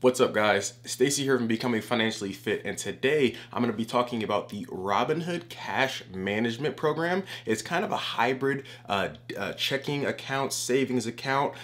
What's up, guys? Stacy here from Becoming Financially Fit, and today I'm going to be talking about the Robinhood Cash Management Program. It's kind of a hybrid checking account, savings account.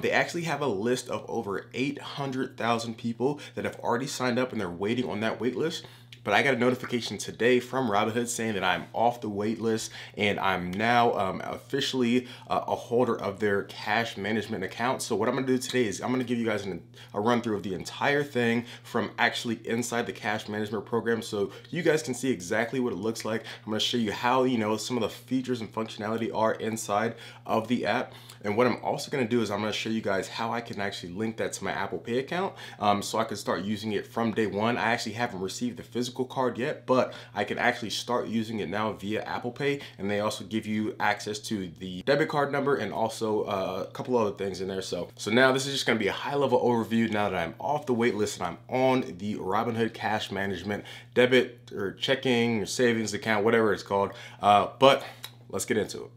They actually have a list of over 800,000 people that have already signed up and they're waiting on that wait list. But I got a notification today from Robinhood saying that I'm off the wait list and I'm now officially a holder of their cash management account. So what I'm gonna do today is I'm gonna give you guys a run through of the entire thing from actually inside the cash management program so you guys can see exactly what it looks like. I'm gonna show you how, some of the features and functionality are inside of the app. And what I'm also gonna do is I'm gonna show you guys how I can actually link that to my Apple Pay account so I can start using it from day one. I actually haven't received the physical card yet, but I can actually start using it now via Apple Pay. And they also give you access to the debit card number and also a couple other things in there. So now this is just gonna be a high level overview now that I'm off the wait list and I'm on the Robinhood Cash Management debit or checking or savings account, whatever it's called. But let's get into it.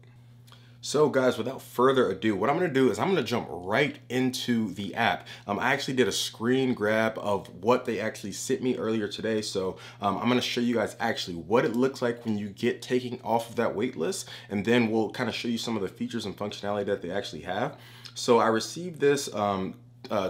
So guys, without further ado, what I'm gonna do is I'm gonna jump right into the app. I actually did a screen grab of what they actually sent me earlier today. So I'm gonna show you guys actually what it looks like when you get taken off of that wait list. And then we'll kind of show you some of the features and functionality that they actually have. So I received this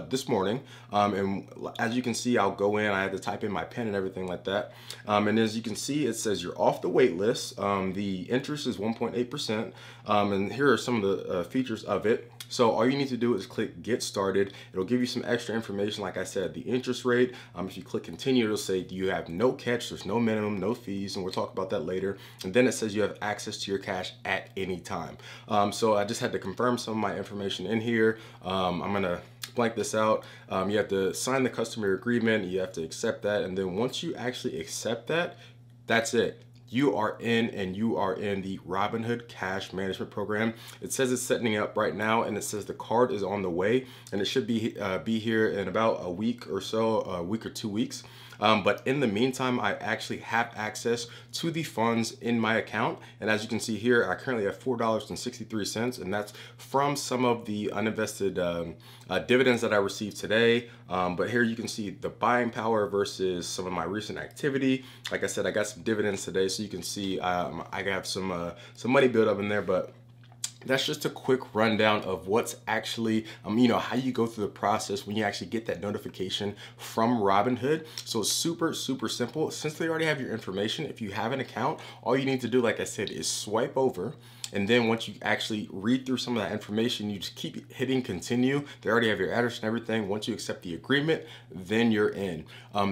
this morning, and as you can see, I'll go in, I had to type in my PIN and everything like that, and as you can see, it says you're off the wait list. The interest is 1.8%, and here are some of the features of it. So all you need to do is click get started. It'll give you some extra information. Like I said, the interest rate, if you click continue, it'll say you have no catch, there's no minimum, no fees, and we'll talk about that later. And then it says you have access to your cash at any time. So I just had to confirm some of my information in here. I'm gonna blank this out. You have to sign the customer agreement, you have to accept that, and then once you actually accept that, that's it. You are in, and you are in the Robinhood Cash Management Program. It says it's setting up right now, and it says the card is on the way, and it should be here in about a week or so, a week or 2 weeks. But in the meantime, I actually have access to the funds in my account. And as you can see here, I currently have $4.63, and that's from some of the uninvested dividends that I received today. But here you can see the buying power versus some of my recent activity. Like I said, I got some dividends today, so you can see I have some money built up in there, but that's just a quick rundown of what's actually, how you go through the process when you actually get that notification from Robinhood. So it's super, super simple. Since they already have your information, if you have an account, all you need to do, like I said, is swipe over. And then once you actually read through some of that information, you just keep hitting continue. They already have your address and everything. Once you accept the agreement, then you're in.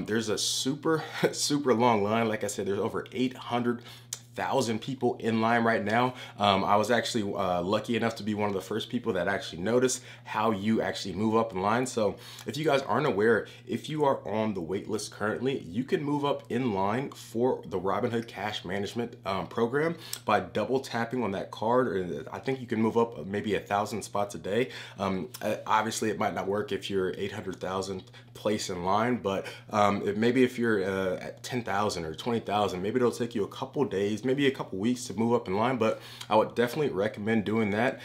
There's a super, super long line. Like I said, there's over 800,000 people in line right now. I was actually lucky enough to be one of the first people that actually noticed how you actually move up in line. So if you guys aren't aware, if you are on the wait list currently, you can move up in line for the Robinhood Cash Management program by double tapping on that card. Or I think you can move up maybe 1,000 spots a day. Obviously, it might not work if you're 800,000 place in line, but maybe if you're at 10,000 or 20,000, maybe it'll take you a couple days, maybe a couple weeks to move up in line, but I would definitely recommend doing that.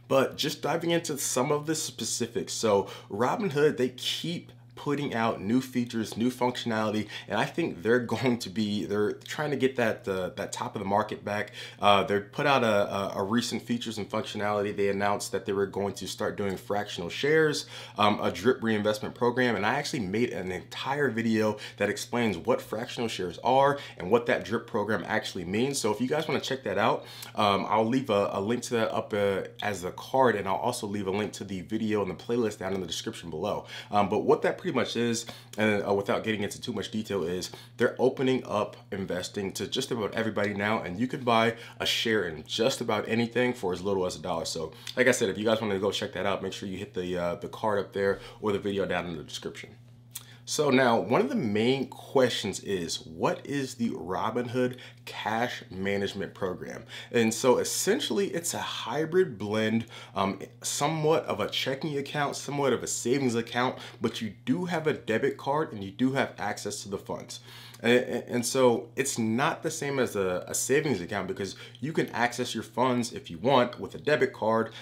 But just diving into some of the specifics. So Robinhood, they keep putting out new features, new functionality, and I think they're trying to get that top of the market back. They put out a recent features and functionality. They announced that they were going to start doing fractional shares, a drip reinvestment program, and I actually made an entire video that explains what fractional shares are and what that drip program actually means. So if you guys want to check that out, I'll leave a link to that up as a card, and I'll also leave a link to the video and the playlist down in the description below. But what that pretty much is, and without getting into too much detail, is they're opening up investing to just about everybody now, and you can buy a share in just about anything for as little as $1. So like I said, if you guys want to go check that out, make sure you hit the card up there or the video down in the description. So now, one of the main questions is, what is the Robinhood Cash Management Program? And so essentially, it's a hybrid blend, somewhat of a checking account, somewhat of a savings account, but you do have a debit card and you do have access to the funds. And so it's not the same as a savings account, because you can access your funds if you want with a debit card.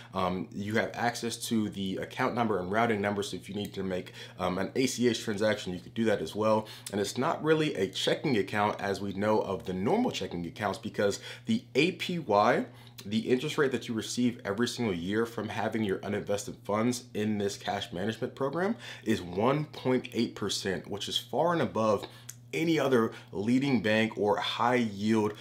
You have access to the account number and routing number. So if you need to make an ACH transaction, you could do that as well. And it's not really a checking account as we know of the normal checking accounts, because the APY, the interest rate that you receive every single year from having your uninvested funds in this cash management program, is 1.8%, which is far and above any other leading bank or high yield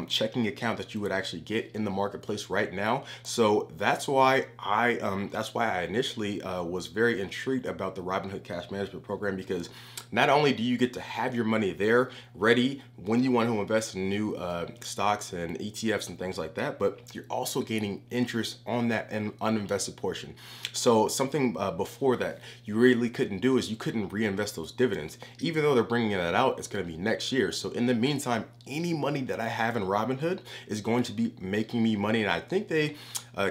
checking account that you would actually get in the marketplace right now. So that's why I initially was very intrigued about the Robinhood Cash Management Program, because not only do you get to have your money there ready when you want to invest in new stocks and ETFs and things like that, but you're also gaining interest on that uninvested portion. So something before that you really couldn't do is you couldn't reinvest those dividends. Even though they're bringing that out, it's going to be next year. So in the meantime, any money that I have in Robinhood is going to be making me money. And I think they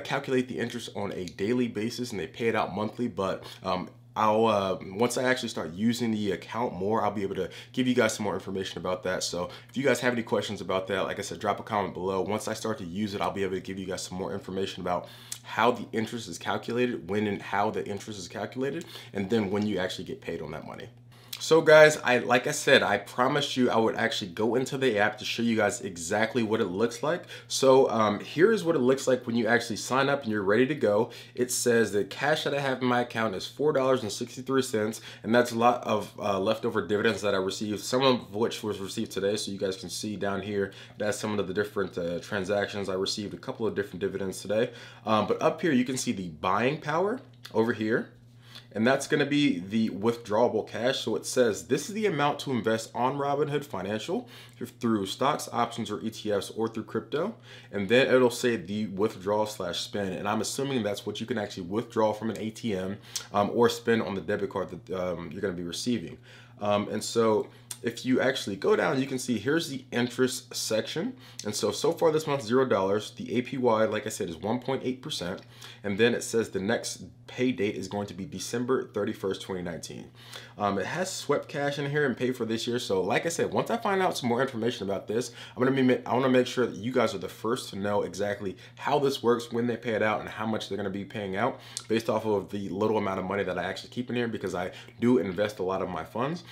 calculate the interest on a daily basis and they pay it out monthly. But once I actually start using the account more, I'll be able to give you guys some more information about that. So if you guys have any questions about that, like I said, drop a comment below. Once I start to use it, I'll be able to give you guys some more information about how the interest is calculated, when and how the interest is calculated, and then when you actually get paid on that money. So guys, like I said, I promised you I would actually go into the app to show you guys exactly what it looks like. So here is what it looks like when you actually sign up and you're ready to go. It says the cash that I have in my account is $4.63, and that's a lot of leftover dividends that I received, some of which was received today. So you guys can see down here, that's some of the different transactions. I received a couple of different dividends today. But up here, you can see the buying power over here. And that's going to be the withdrawable cash. So it says this is the amount to invest on Robinhood Financial through stocks, options, or ETFs, or through crypto. And then it'll say the withdraw/spend. And I'm assuming that's what you can actually withdraw from an ATM or spend on the debit card that you're going to be receiving. And so if you actually go down, you can see here's the interest section. And so far this month, $0. The APY, like I said, is 1.8%. And then it says the next pay date is going to be December 31st, 2019. It has swept cash in here and paid for this year. So like I said, once I find out some more information about this, I want to make sure that you guys are the first to know exactly how this works, when they pay it out, and how much they're going to be paying out based off of the little amount of money that I actually keep in here, because I do invest a lot of my funds.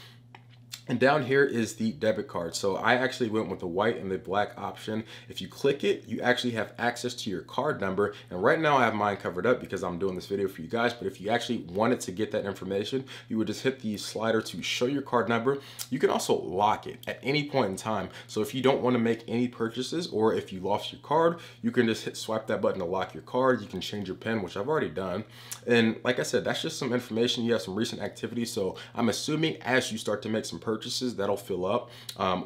And down here is the debit card. So I actually went with the white and the black option. If you click it, you actually have access to your card number. And right now I have mine covered up because I'm doing this video for you guys. But if you actually wanted to get that information, you would just hit the slider to show your card number. You can also lock it at any point in time. So if you don't want to make any purchases, or if you lost your card, you can just swipe that button to lock your card. You can change your PIN, which I've already done. And like I said, that's just some information. You have some recent activity. So I'm assuming as you start to make some purchases, that'll fill up,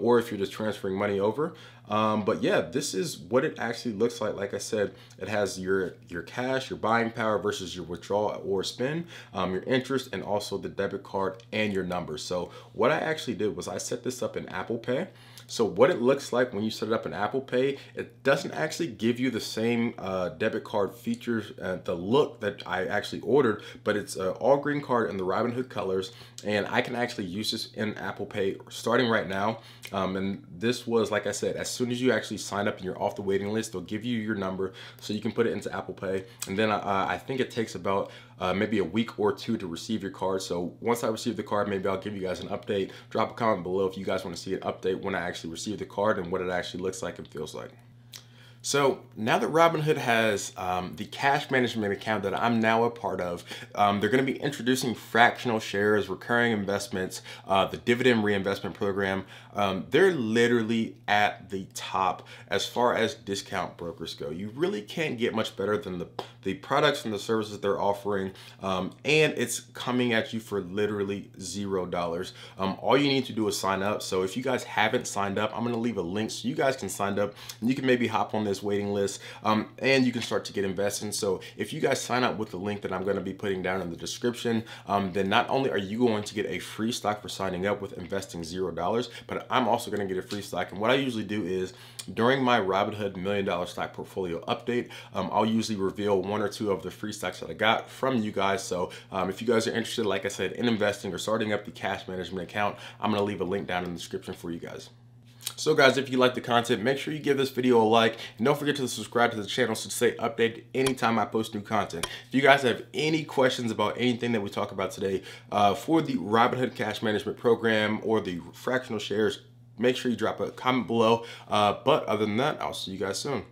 or if you're just transferring money over. But yeah, this is what it actually looks like. Like I said, it has your cash, your buying power versus your withdrawal or spend, your interest, and also the debit card and your numbers. So what I actually did was I set this up in Apple Pay. So what it looks like when you set it up in Apple Pay, it doesn't actually give you the same debit card features, the look that I actually ordered, but it's an all green card in the Robinhood colors, and I can actually use this in Apple Pay starting right now. And this was, like I said, as soon as you actually sign up and you're off the waiting list, they'll give you your number so you can put it into Apple Pay. And then I think it takes about maybe a week or two to receive your card. So once I receive the card, maybe I'll give you guys an update. Drop a comment below if you guys want to see an update when I actually receive the card and what it actually looks like and feels like. So now that Robinhood has the cash management account that I'm now a part of, they're going to be introducing fractional shares, recurring investments, the dividend reinvestment program. They're literally at the top as far as discount brokers go. You really can't get much better than the products and the services they're offering, and it's coming at you for literally $0. All you need to do is sign up. So if you guys haven't signed up, I'm going to leave a link so you guys can sign up and you can maybe hop on this this waiting list, and you can start to get investing. So if you guys sign up with the link that I'm going to be putting down in the description, then not only are you going to get a free stock for signing up with investing $0, but I'm also going to get a free stock. And what I usually do is during my Robinhood $1 million stock portfolio update, I'll usually reveal 1 or 2 of the free stocks that I got from you guys. So if you guys are interested, like I said, in investing or starting up the cash management account, I'm going to leave a link down in the description for you guys. So guys, if you like the content, make sure you give this video a like, and don't forget to subscribe to the channel to stay updated anytime I post new content. If you guys have any questions about anything that we talk about today for the Robinhood Cash Management Program or the Fractional Shares, make sure you drop a comment below. But other than that, I'll see you guys soon.